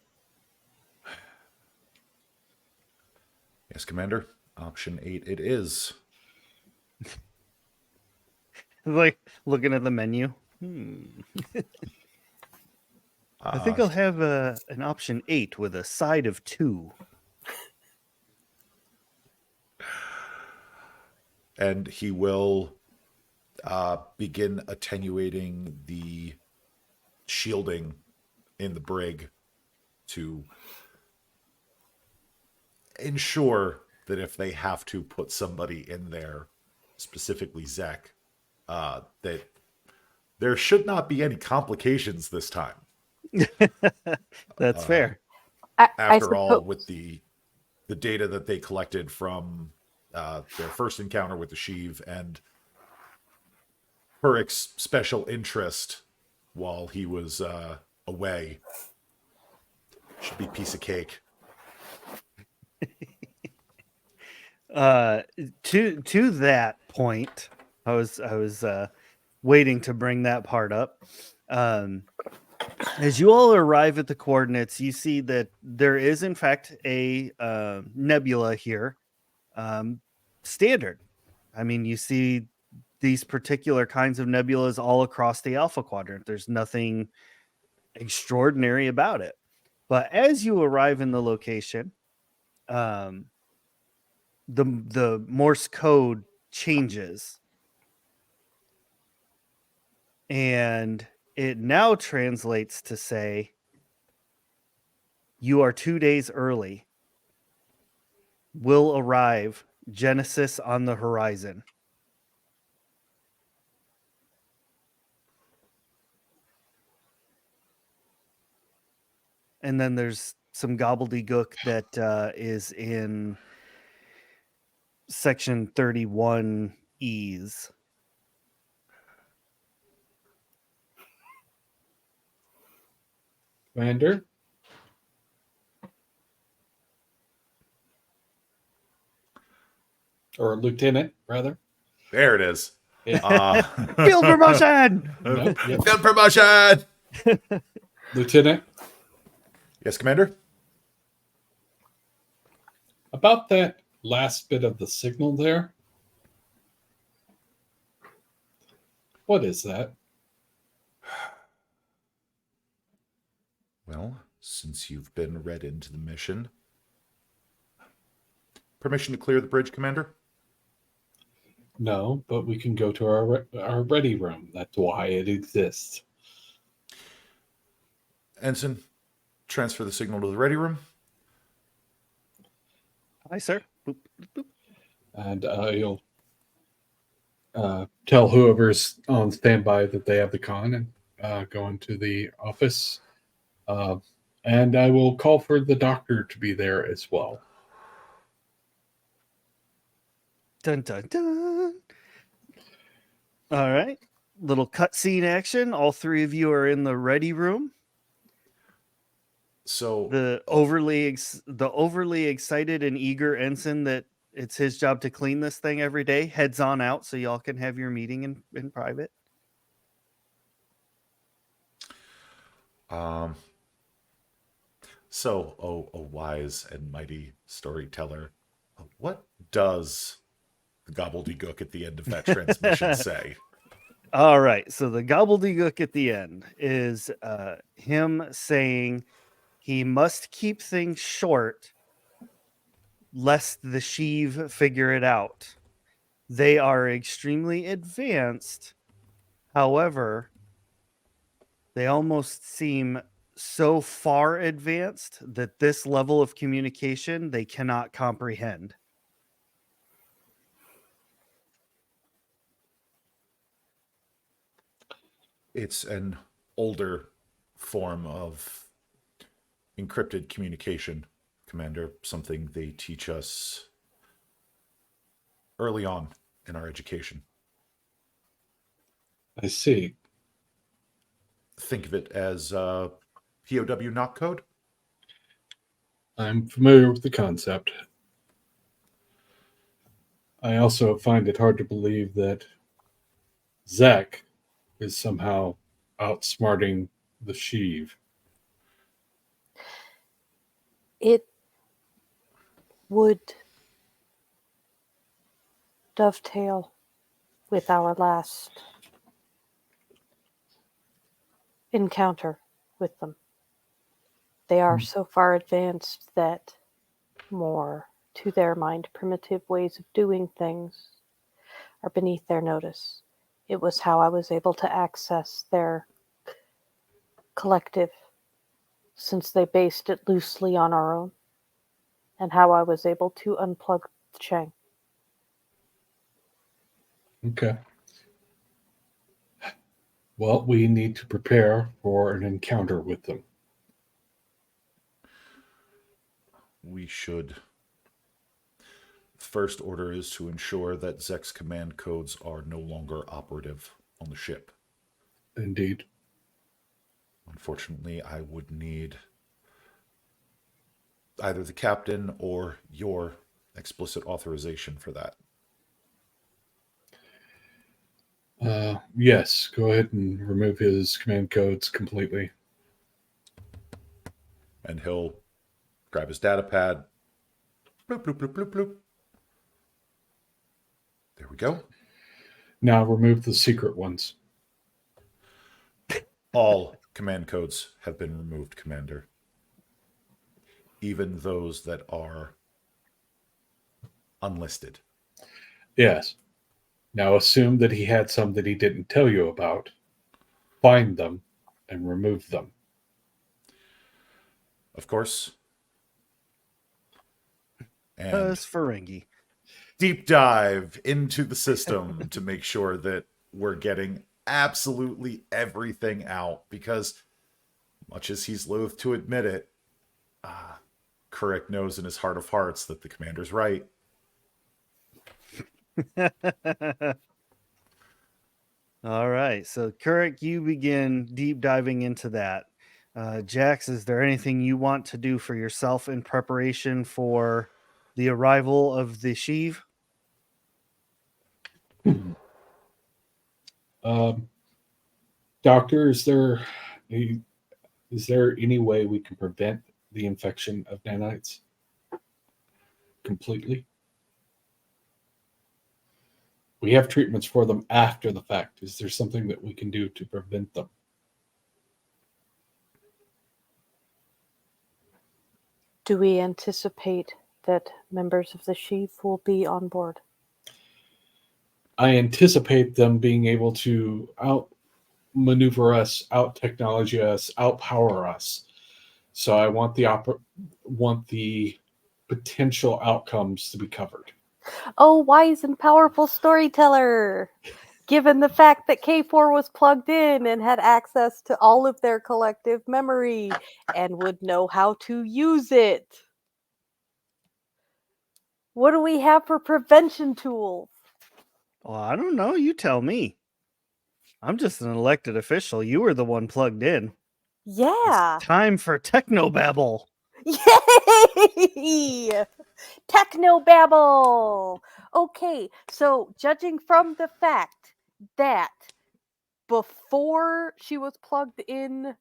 Yes, Commander. Option 8 it is. Like looking at the menu. I think I'll have an option 8 with a side of 2. And he will begin attenuating the shielding in the brig to ensure that if they have to put somebody in there, specifically Zek, that there should not be any complications this time. That's fair. After all, with the data that they collected from their first encounter with the Sheev and Hurrick's special interest while he was away, should be piece of cake. To that point, I was waiting to bring that part up. As you all arrive at the coordinates, you see that there is in fact a nebula here. Standard. I mean, you see these particular kinds of nebulas all across the Alpha Quadrant. There's nothing extraordinary about it. But as you arrive in the location, the Morse code changes, and it now translates to say, "You are 2 days early. Will arrive. Genesis on the horizon." And then there's some gobbledygook that is in section 31E's. Commander? Or Lieutenant, rather. There it is. Yeah. Field promotion! Nope, yep. Field promotion! Lieutenant? Yes, Commander? About that last bit of the signal there, What is that? Well, since you've been read into the mission, permission to clear the bridge, Commander? No, but we can go to our ready room. That's why it exists. Ensign, transfer the signal to the ready room. Hi, sir. Boop, boop, boop. And you'll tell whoever's on standby that they have the con and go into the office. And I will call for the doctor to be there as well. Dun dun dun. All right. Little cutscene action. All three of you are in the ready room. So The overly excited and eager ensign that it's his job to clean this thing every day heads on out so y'all can have your meeting in private. So, oh wise and mighty storyteller, what does the gobbledygook at the end of that transmission say? All right. So the gobbledygook at the end is him saying he must keep things short lest the Sheev figure it out. They are extremely advanced. However, they almost seem so far advanced that this level of communication they cannot comprehend. It's an older form of encrypted communication, Commander, something they teach us early on in our education. I see. Think of it as POW knock code. I'm familiar with the concept. I also find it hard to believe that Zach is somehow outsmarting the Sheev. It would dovetail with our last encounter with them. They are so far advanced that more, to their mind, primitive ways of doing things are beneath their notice. It was how I was able to access their collective, since they based it loosely on our own, and how I was able to unplug the Chang. Okay. Well, we need to prepare for an encounter with them. We should. First order is to ensure that Zek's command codes are no longer operative on the ship. Indeed. Unfortunately, I would need either the captain or your explicit authorization for that. Yes, go ahead and remove his command codes completely. And he'll grab his data pad. Bloop, bloop, bloop, bloop, bloop. There we go. Now remove the secret ones. All command codes have been removed, Commander. Even those that are unlisted. Yes. Now assume that he had some that he didn't tell you about. Find them and remove them. Of course. And Ferengi. deep dive into the system to make sure that we're getting absolutely everything out, because much as he's loath to admit it, Kurek knows in his heart of hearts that the commander's right. All right. So, Kurek, you begin deep diving into that. Jax, is there anything you want to do for yourself in preparation for the arrival of the Sheev? Doctor, is there any way we can prevent the infection of nanites completely? We have treatments for them after the fact. Is there something that we can do to prevent them? Do we anticipate that members of the Sheev will be on board? I anticipate them being able to outmaneuver us, out technology us, outpower us. So I want the potential outcomes to be covered. Oh, wise and powerful storyteller! Given the fact that K4 was plugged in and had access to all of their collective memory and would know how to use it. What do we have for prevention tools? Well, I don't know. You tell me. I'm just an elected official. You were the one plugged in. Yeah. It's time for technobabble. Yay! Technobabble! Okay, so judging from the fact that before she was plugged in,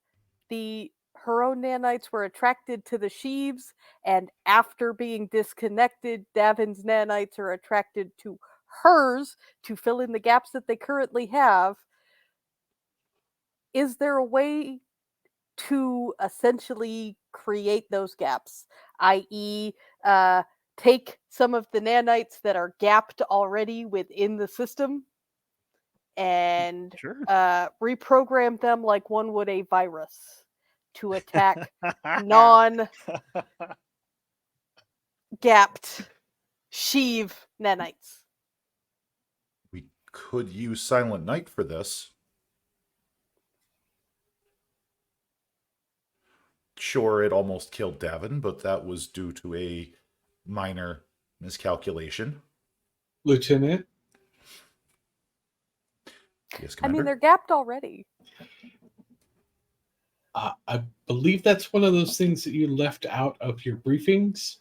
her own nanites were attracted to the sheaves, and after being disconnected, Davin's nanites are attracted to hers to fill in the gaps that they currently have. Is there a way to essentially create those gaps, i.e., take some of the nanites that are gapped already within the system and Sure. reprogram them like one would a virus to attack non-gapped sheav nanites. We could use Silent Night for this. Sure, it almost killed Davin, but that was due to a minor miscalculation. Lieutenant, Yes, I mean, Commander. they're gapped already. I believe that's one of those things that you left out of your briefings.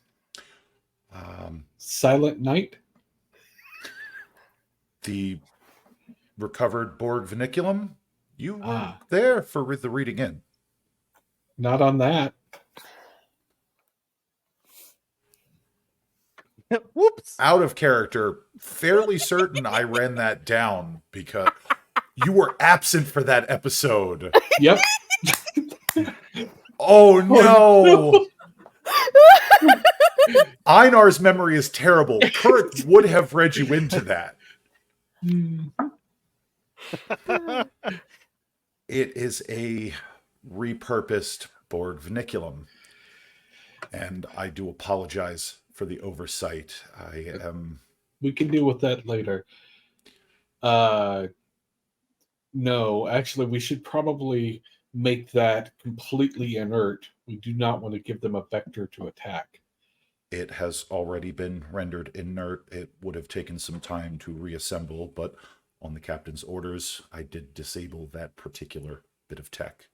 Silent Night. The recovered Borg Vinculum. You were Ah. there for the reading in. Not on that. Whoops. Out of character, fairly certain I ran that down because you were absent for that episode. Yep. Oh no! Einar's memory is terrible. Kurt would have read you into that. It is a repurposed Borg Vinculum. And I do apologize for the oversight. I am... We can deal with that later. No, actually, we should probably make that completely inert. We do not want to give them a vector to attack. It has already been rendered inert. It would have taken some time to reassemble, but on the captain's orders, I did disable that particular bit of tech.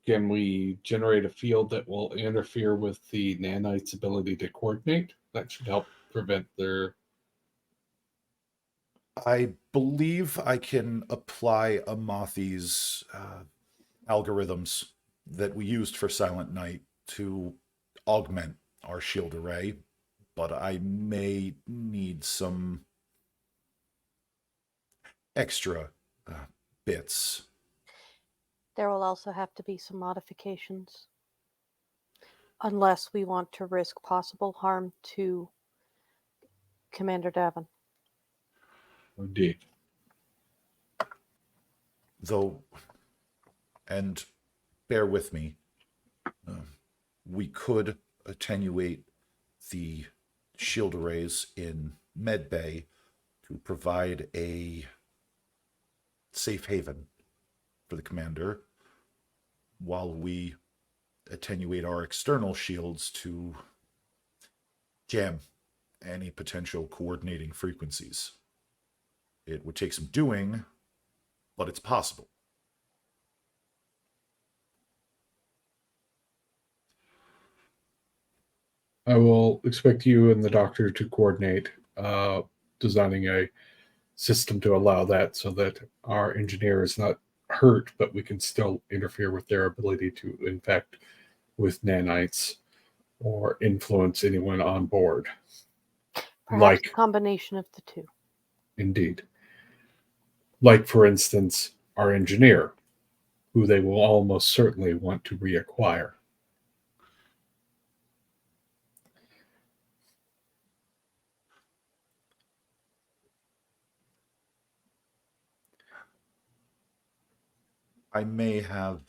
Can we generate a field that will interfere with the nanites' ability to coordinate? That should help prevent their... I believe I can apply Amathi's algorithms that we used for Silent Night to augment our shield array, but I may need some extra bits. There will also have to be some modifications. Unless we want to risk possible harm to Commander Davin. Indeed. Though, and bear with me, we could attenuate the shield arrays in Medbay to provide a safe haven for the commander while we attenuate our external shields to jam any potential coordinating frequencies. It would take some doing, but it's possible. I will expect you and the doctor to coordinate designing a system to allow that so that our engineer is not hurt, but we can still interfere with their ability to infect with nanites or influence anyone on board. Perhaps a combination of the two. Indeed. Like, for instance, our engineer, who they will almost certainly want to reacquire. I may have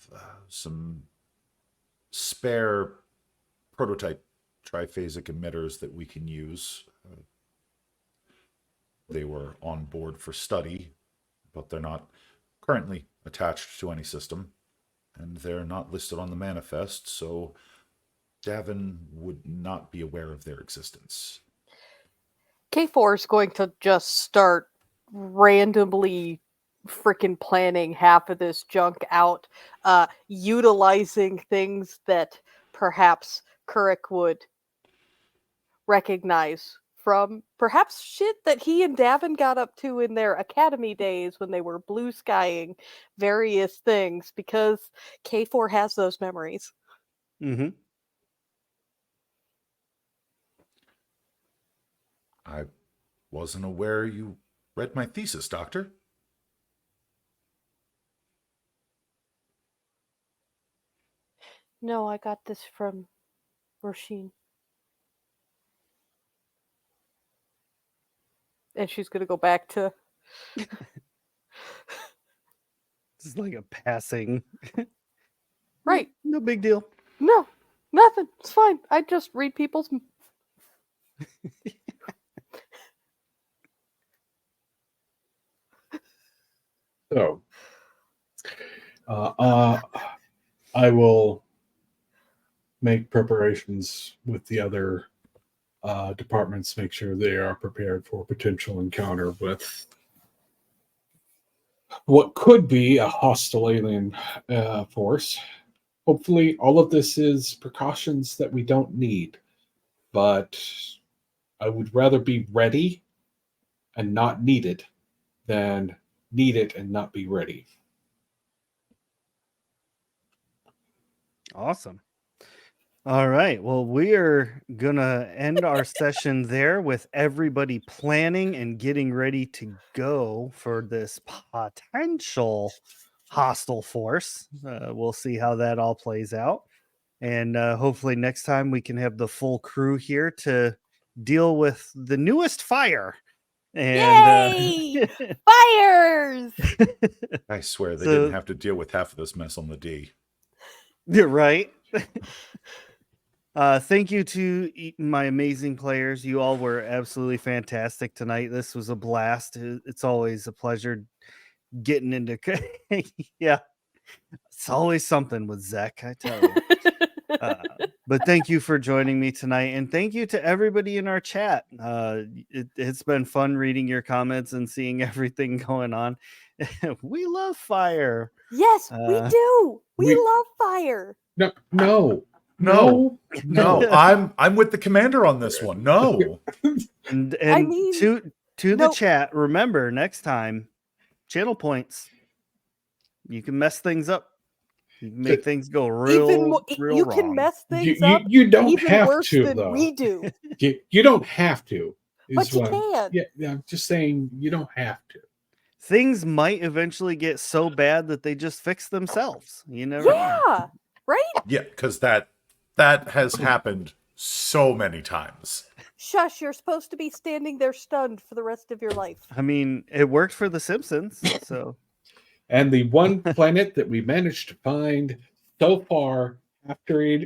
some spare prototype triphasic emitters that we can use. They were on board for study, but they're not currently attached to any system, and they're not listed on the manifest, so Davin would not be aware of their existence. K4 is going to just start randomly freaking planning half of this junk out, utilizing things that perhaps Kurik would recognize from perhaps shit that he and Davin got up to in their academy days when they were blue skying various things, because K4 has those memories. Mm-hmm. I wasn't aware you read my thesis, Doctor. No, I got this from Roshin. And she's going to go back to... It's like a passing. Right. No big deal. No, nothing. It's fine. I just read people's... So, I will make preparations with the other departments, make sure they are prepared for a potential encounter with what could be a hostile alien force. Hopefully, all of this is precautions that we don't need, but I would rather be ready and not need it than need it and not be ready. Awesome. All right. Well, we are going to end our session there with everybody planning and getting ready to go for this potential hostile force. We'll see how that all plays out. And hopefully next time we can have the full crew here to deal with the newest fire. And Yay! Fires! I swear they So- didn't have to deal with half of this mess on the D. You're right. Thank you to my amazing players. You all were absolutely fantastic tonight. This was a blast. It's always a pleasure getting into... Yeah, it's always something with Zach, I tell you. But thank you for joining me tonight, and thank you to everybody in our chat. It's been fun reading your comments and seeing everything going on. We love fire. Yes, we do. We we- love fire. No. I'm with the commander on this one. No. And I mean, to the no. chat, remember next time, channel points. You can mess things up. You can make things go real You wrong. can mess things You up don't even have worse to, than though. we do. You don't have to. But you can. Yeah, I'm just saying you don't have to. Things might eventually get so bad that they just fix themselves. You never know. Yeah, right? Yeah, because that has happened so many times. Shush, you're supposed to be standing there stunned for the rest of your life. I mean, it worked for The Simpsons, so And the one planet that we managed to find so far after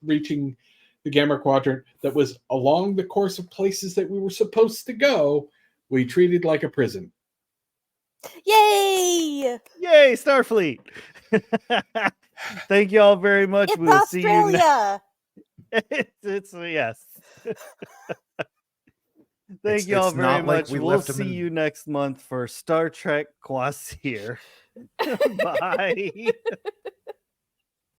reaching the Gamma Quadrant that was along the course of places that we were supposed to go, we treated like a prison. Yay! yay, Starfleet! Thank you all very much. It's We'll see you. Australia! It's yes. Thank you all It's very not like much. we We'll left 'em see in- you next month for Star Trek Kvasir. Bye.